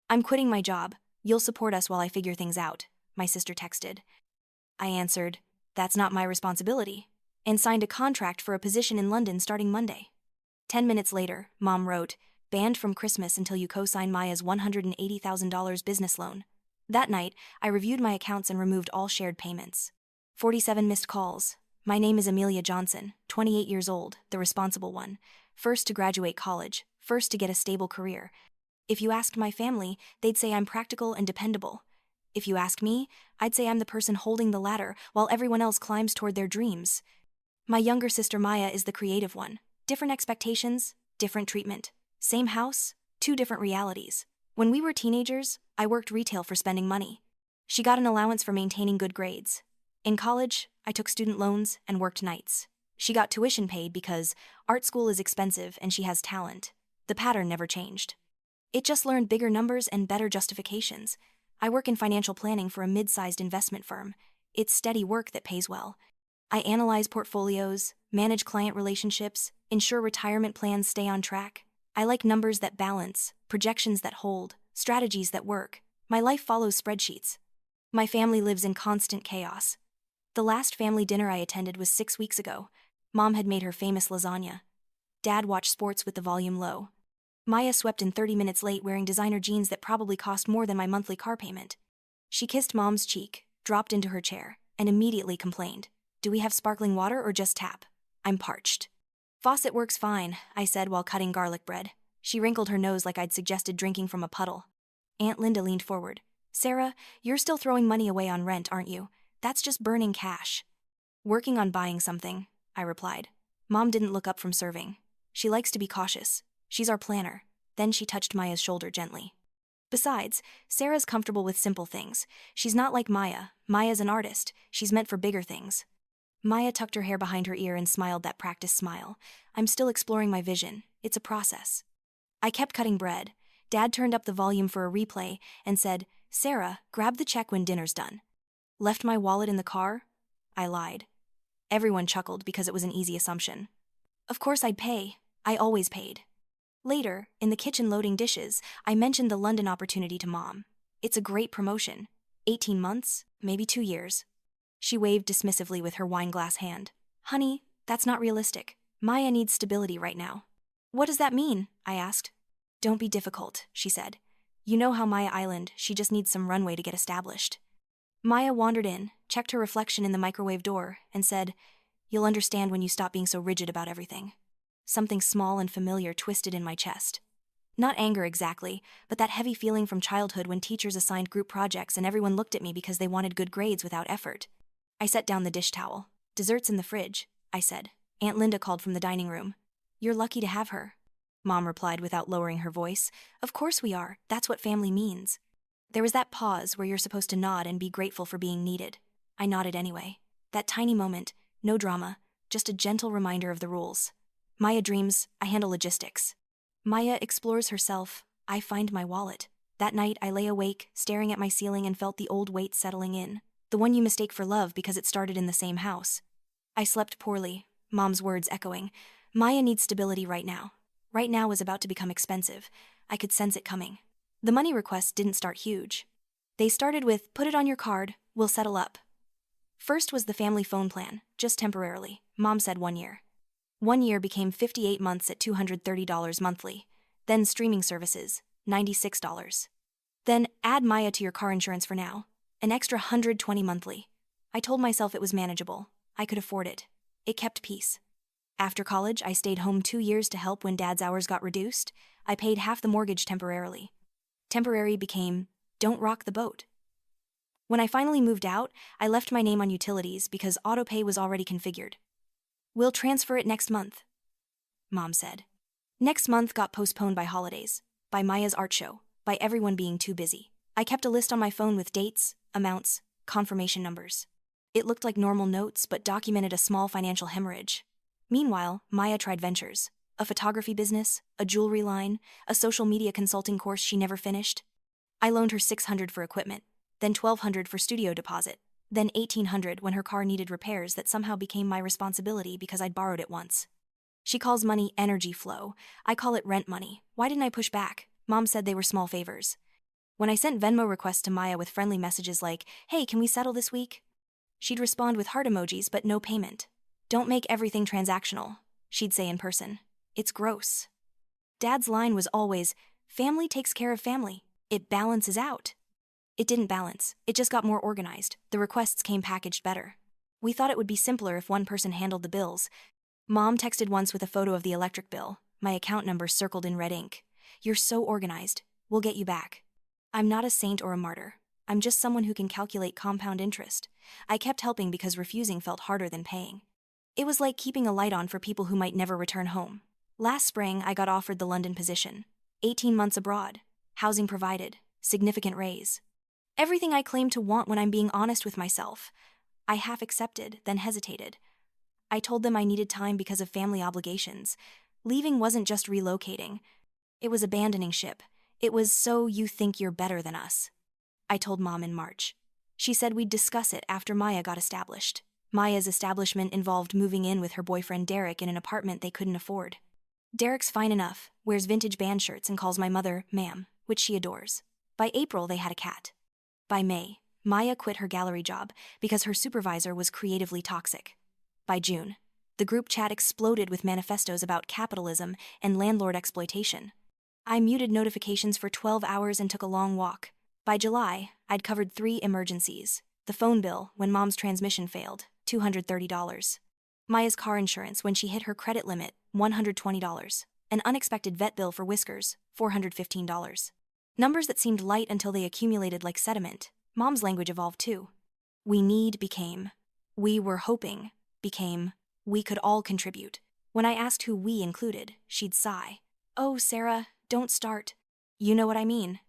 I'm quitting my job. You'll support us while I figure things out, my sister texted. I answered, that's not my responsibility, and signed a contract for a position in London starting Monday. 10 minutes later, Mom wrote, banned from Christmas until you co-sign Maya's $180,000 business loan. That night, I reviewed my accounts and removed all shared payments. 47 missed calls. My name is Amelia Johnson, 28 years old, the responsible one. First to graduate college, first to get a stable career. If you asked my family, they'd say I'm practical and dependable. If you ask me, I'd say I'm the person holding the ladder while everyone else climbs toward their dreams. My younger sister Maya is the creative one. Different expectations, different treatment. Same house, two different realities. When we were teenagers, I worked retail for spending money. She got an allowance for maintaining good grades. In college, I took student loans and worked nights. She got tuition paid because art school is expensive and she has talent. The pattern never changed. It just learned bigger numbers and better justifications. I work in financial planning for a mid-sized investment firm. It's steady work that pays well. I analyze portfolios, manage client relationships, ensure retirement plans stay on track. I like numbers that balance, projections that hold, strategies that work. My life follows spreadsheets. My family lives in constant chaos. The last family dinner I attended was 6 weeks ago. Mom had made her famous lasagna. Dad watched sports with the volume low. Maya swept in 30 minutes late wearing designer jeans that probably cost more than my monthly car payment. She kissed Mom's cheek, dropped into her chair, and immediately complained. Do we have sparkling water or just tap? I'm parched. Faucet works fine, I said while cutting garlic bread. She wrinkled her nose like I'd suggested drinking from a puddle. Aunt Linda leaned forward. Sarah, you're still throwing money away on rent, aren't you? That's just burning cash. Working on buying something, I replied. Mom didn't look up from serving. She likes to be cautious. She's our planner. Then she touched Maya's shoulder gently. Besides, Sarah's comfortable with simple things. She's not like Maya. Maya's an artist. She's meant for bigger things. Maya tucked her hair behind her ear and smiled that practiced smile. I'm still exploring my vision. It's a process. I kept cutting bread. Dad turned up the volume for a replay and said, Sarah, grab the check when dinner's done. Left my wallet in the car? I lied. Everyone chuckled because it was an easy assumption. Of course I'd pay. I always paid. Later, in the kitchen loading dishes, I mentioned the London opportunity to Mom. It's a great promotion. 18 months, maybe 2 years. She waved dismissively with her wineglass hand. Honey, that's not realistic. Maya needs stability right now. What does that mean? I asked. Don't be difficult, she said. You know how Maya Island, she just needs some runway to get established. Maya wandered in, checked her reflection in the microwave door, and said, You'll understand when you stop being so rigid about everything. Something small and familiar twisted in my chest. Not anger exactly, but that heavy feeling from childhood when teachers assigned group projects and everyone looked at me because they wanted good grades without effort. I set down the dish towel. Dessert's in the fridge, I said. Aunt Linda called from the dining room. You're lucky to have her. Mom replied without lowering her voice. Of course we are. That's what family means. There was that pause where you're supposed to nod and be grateful for being needed. I nodded anyway. That tiny moment, no drama, just a gentle reminder of the rules. Maya dreams, I handle logistics. Maya explores herself, I find my wallet. That night I lay awake, staring at my ceiling and felt the old weight settling in. The one you mistake for love because it started in the same house. I slept poorly, Mom's words echoing. Maya needs stability right now. Right now was about to become expensive. I could sense it coming. The money requests didn't start huge. They started with, put it on your card, we'll settle up. First was the family phone plan, just temporarily. Mom said 1 year. 1 year became 58 months at $230 monthly. Then streaming services, $96. Then add Maya to your car insurance for now. An extra $120 monthly. I told myself it was manageable. I could afford it. It kept peace. After college, I stayed home 2 years to help when Dad's hours got reduced. I paid half the mortgage temporarily. Temporary became, don't rock the boat. When I finally moved out, I left my name on utilities because autopay was already configured. We'll transfer it next month, Mom said. Next month got postponed by holidays, by Maya's art show, by everyone being too busy. I kept a list on my phone with dates, amounts, confirmation numbers. It looked like normal notes but documented a small financial hemorrhage. Meanwhile, Maya tried ventures. A photography business, a jewelry line, a social media consulting course she never finished. I loaned her $600 for equipment, then $1,200 for studio deposit, then $1,800 when her car needed repairs that somehow became my responsibility because I'd borrowed it once. She calls money energy flow. I call it rent money. Why didn't I push back? Mom said they were small favors. When I sent Venmo requests to Maya with friendly messages like, "Hey, can we settle this week?" she'd respond with heart emojis but no payment. "Don't make everything transactional," she'd say in person. "It's gross." Dad's line was always, "Family takes care of family. It balances out." It didn't balance, it just got more organized. The requests came packaged better. We thought it would be simpler if one person handled the bills. Mom texted once with a photo of the electric bill, my account number circled in red ink. "You're so organized. We'll get you back." I'm not a saint or a martyr. I'm just someone who can calculate compound interest. I kept helping because refusing felt harder than paying. It was like keeping a light on for people who might never return home. Last spring, I got offered the London position. 18 months abroad. Housing provided. Significant raise. Everything I claimed to want when I'm being honest with myself. I half accepted, then hesitated. I told them I needed time because of family obligations. Leaving wasn't just relocating. It was abandoning ship. It was "so you think you're better than us." I told Mom in March. She said we'd discuss it after Maya got established. Maya's establishment involved moving in with her boyfriend Derek in an apartment they couldn't afford. Derek's fine enough, wears vintage band shirts and calls my mother ma'am, which she adores. By April, they had a cat. By May, Maya quit her gallery job because her supervisor was creatively toxic. By June, the group chat exploded with manifestos about capitalism and landlord exploitation. I muted notifications for 12 hours and took a long walk. By July, I'd covered 3 emergencies. The phone bill, when Mom's transmission failed, $230. Maya's car insurance when she hit her credit limit, $120. An unexpected vet bill for whiskers, $415. Numbers that seemed light until they accumulated like sediment. Mom's language evolved too. We need became. We were hoping became. We could all contribute. When I asked who we included, she'd sigh. "Oh, Sarah, don't start. You know what I mean."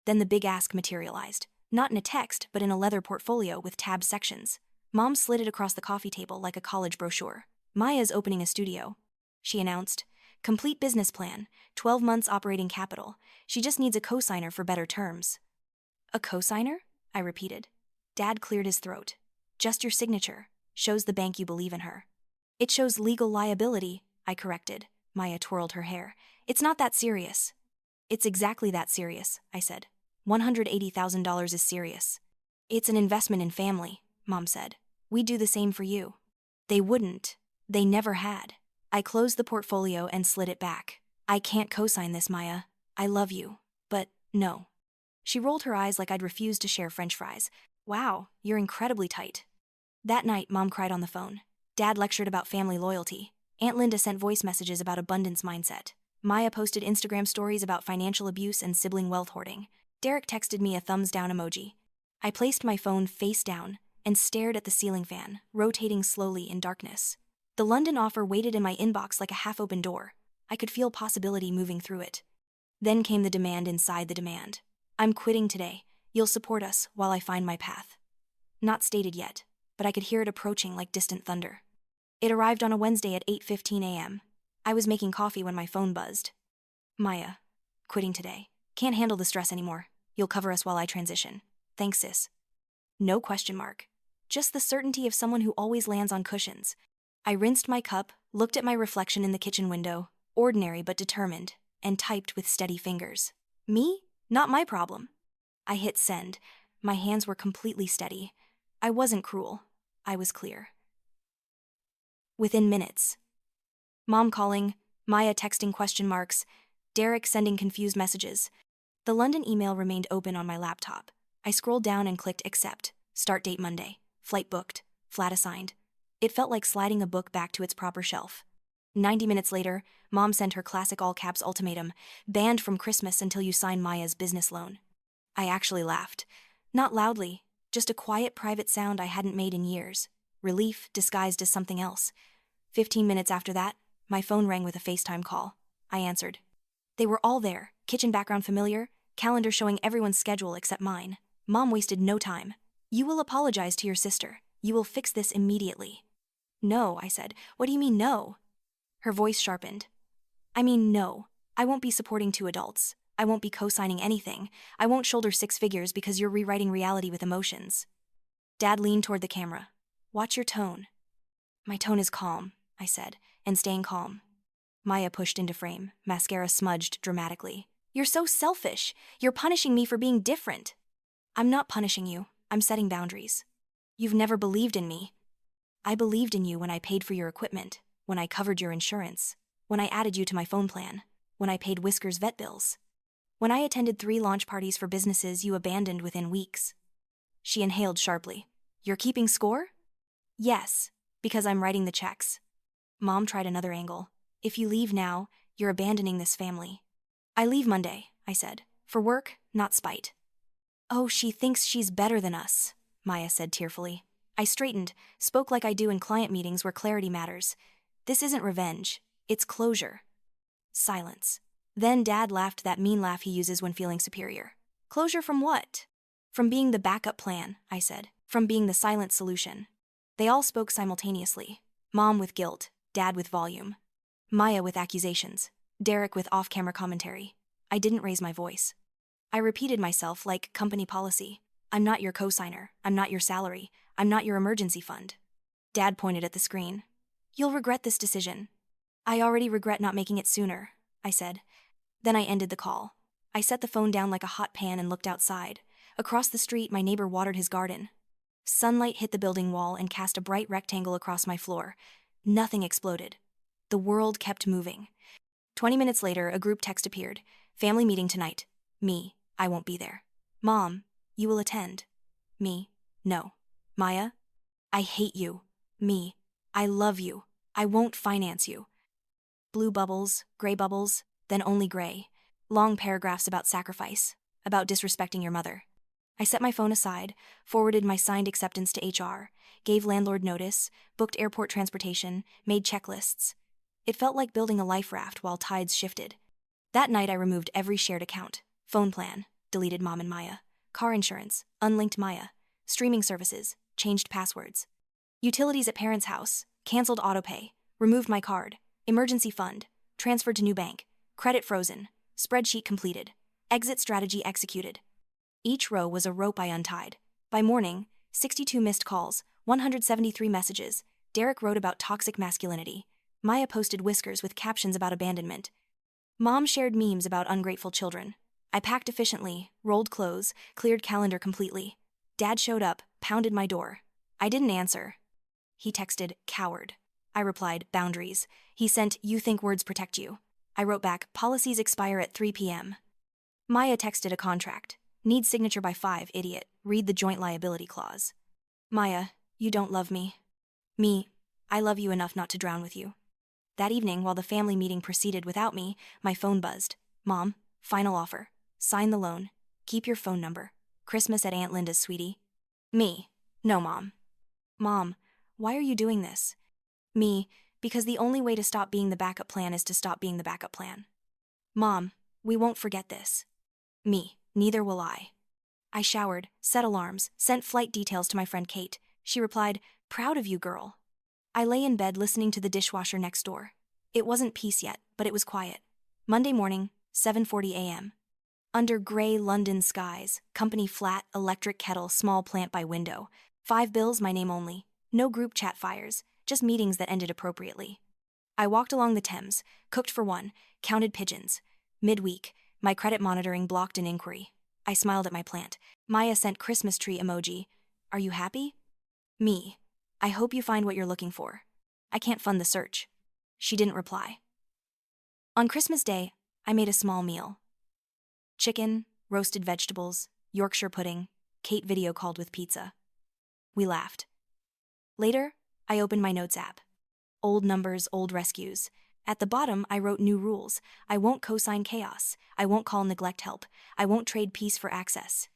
Then the big ask materialized. Not in a text, but in a leather portfolio with tabbed sections. Mom slid it across the coffee table like a college brochure. "Maya's opening a studio," she announced. "Complete business plan, 12 months operating capital. She just needs a cosigner for better terms." "A cosigner?" I repeated. Dad cleared his throat. "Just your signature. Shows the bank you believe in her." "It shows legal liability," I corrected. Maya twirled her hair. "It's not that serious." "It's exactly that serious," I said. $180,000 is serious. "It's an investment in family," Mom said. "We'd do the same for you." They wouldn't. They never had. I closed the portfolio and slid it back. "I can't cosign this, Maya. I love you. But, no." She rolled her eyes like I'd refused to share French fries. "Wow, you're incredibly tight." That night, Mom cried on the phone. Dad lectured about family loyalty. Aunt Linda sent voice messages about abundance mindset. Maya posted Instagram stories about financial abuse and sibling wealth hoarding. Derek texted me a thumbs down emoji. I placed my phone face down and stared at the ceiling fan, rotating slowly in darkness. The London offer waited in my inbox like a half-open door. I could feel possibility moving through it. Then came the demand inside the demand. "I'm quitting today. You'll support us while I find my path." Not stated yet, but I could hear it approaching like distant thunder. It arrived on a Wednesday at 8:15 a.m. I was making coffee when my phone buzzed. "Maya, quitting today. Can't handle the stress anymore. You'll cover us while I transition. Thanks, sis." No question mark. Just the certainty of someone who always lands on cushions. I rinsed my cup, looked at my reflection in the kitchen window, ordinary but determined, and typed with steady fingers. Me? Not my problem. I hit send. My hands were completely steady. I wasn't cruel. I was clear. Within minutes. Mom calling, Maya texting question marks, Derek sending confused messages. The London email remained open on my laptop. I scrolled down and clicked accept. Start date Monday. Flight booked. Flat assigned. It felt like sliding a book back to its proper shelf. 90 minutes later, Mom sent her classic all-caps ultimatum, banned from Christmas until you sign Maya's business loan. I actually laughed. Not loudly, just a quiet private sound I hadn't made in years. Relief disguised as something else. 15 minutes after that, my phone rang with a FaceTime call. I answered. They were all there, kitchen background familiar, calendar showing everyone's schedule except mine. Mom wasted no time. "You will apologize to your sister. You will fix this immediately." "No," I said. "What do you mean no?" Her voice sharpened. "I mean no. I won't be supporting 2 adults. I won't be co-signing anything. I won't shoulder 6 figures because you're rewriting reality with emotions." Dad leaned toward the camera. "Watch your tone." "My tone is calm," I said, "and staying calm." Maya pushed into frame, mascara smudged dramatically. You're so selfish. You're punishing me for being different. I'm not punishing you. I'm setting boundaries. You've never believed in me. I believed in you when I paid for your equipment, when I covered your insurance, when I added you to my phone plan, when I paid Whisker's vet bills, when I attended 3 launch parties for businesses you abandoned within weeks. She inhaled sharply. You're keeping score? Yes, because I'm writing the checks. Mom tried another angle. If you leave now, you're abandoning this family. I leave Monday, I said. For work, not spite. Oh, she thinks she's better than us, Maya said tearfully. I straightened, spoke like I do in client meetings where clarity matters. This isn't revenge, it's closure. Silence. Then Dad laughed that mean laugh he uses when feeling superior. Closure from what? From being the backup plan, I said. From being the silent solution. They all spoke simultaneously. Mom with guilt, Dad with volume. Maya with accusations. Derek with off-camera commentary. I didn't raise my voice. I repeated myself like company policy. I'm not your cosigner. I'm not your salary. I'm not your emergency fund. Dad pointed at the screen. You'll regret this decision. I already regret not making it sooner, I said. Then I ended the call. I set the phone down like a hot pan and looked outside. Across the street, my neighbor watered his garden. Sunlight hit the building wall and cast a bright rectangle across my floor. Nothing exploded. The world kept moving. 20 minutes later, a group text appeared. Family meeting tonight. Me, I won't be there. Mom, you will attend. Me, no. Maya, I hate you. Me, I love you. I won't finance you. Blue bubbles, gray bubbles, then only gray. Long paragraphs about sacrifice, about disrespecting your mother. I set my phone aside, forwarded my signed acceptance to HR, gave landlord notice, booked airport transportation, made checklists. It felt like building a life raft while tides shifted. That night I removed every shared account. Phone plan, deleted Mom and Maya. Car insurance, unlinked Maya. Streaming services, changed passwords. Utilities at parents' house, canceled autopay, removed my card. Emergency fund, transferred to new bank. Credit frozen, spreadsheet completed. Exit strategy executed. Each row was a rope I untied. By morning, 62 missed calls, 173 messages. Derek wrote about toxic masculinity. Maya posted Whiskers with captions about abandonment. Mom shared memes about ungrateful children. I packed efficiently, rolled clothes, cleared calendar completely. Dad showed up, pounded my door. I didn't answer. He texted, coward. I replied, boundaries. He sent, you think words protect you. I wrote back, policies expire at 3 p.m. Maya texted a contract. Need signature by 5, idiot. Read the joint liability clause. Maya, you don't love me. Me, I love you enough not to drown with you. That evening, while the family meeting proceeded without me, my phone buzzed. Mom, final offer. Sign the loan. Keep your phone number. Christmas at Aunt Linda's, sweetie. Me, no, Mom. Mom, why are you doing this? Me, because the only way to stop being the backup plan is to stop being the backup plan. Mom, we won't forget this. Me, neither will I. I showered, set alarms, sent flight details to my friend Kate. She replied, proud of you, girl. I lay in bed listening to the dishwasher next door. It wasn't peace yet, but it was quiet. Monday morning, 7:40 a.m. Under gray London skies, company flat, electric kettle, small plant by window. 5 bills, my name only. No group chat fires, just meetings that ended appropriately. I walked along the Thames, cooked for one, counted pigeons. Midweek, my credit monitoring blocked an inquiry. I smiled at my plant. Maya sent Christmas tree emoji. Are you happy? Me. I hope you find what you're looking for. I can't fund the search. She didn't reply. On Christmas Day, I made a small meal. Chicken, roasted vegetables, Yorkshire pudding. Kate video called with pizza. We laughed. Later, I opened my notes app. Old numbers, old rescues. At the bottom, I wrote new rules. I won't cosign chaos. I won't call neglect help. I won't trade peace for access.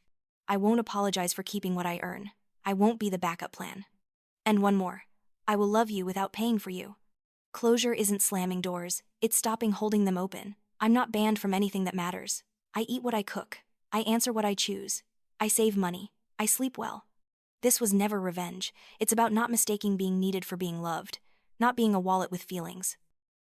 I won't apologize for keeping what I earn. I won't be the backup plan. And one more. I will love you without paying for you. Closure isn't slamming doors. It's stopping holding them open. I'm not banned from anything that matters. I eat what I cook. I answer what I choose. I save money. I sleep well. This was never revenge. It's about not mistaking being needed for being loved. Not being a wallet with feelings.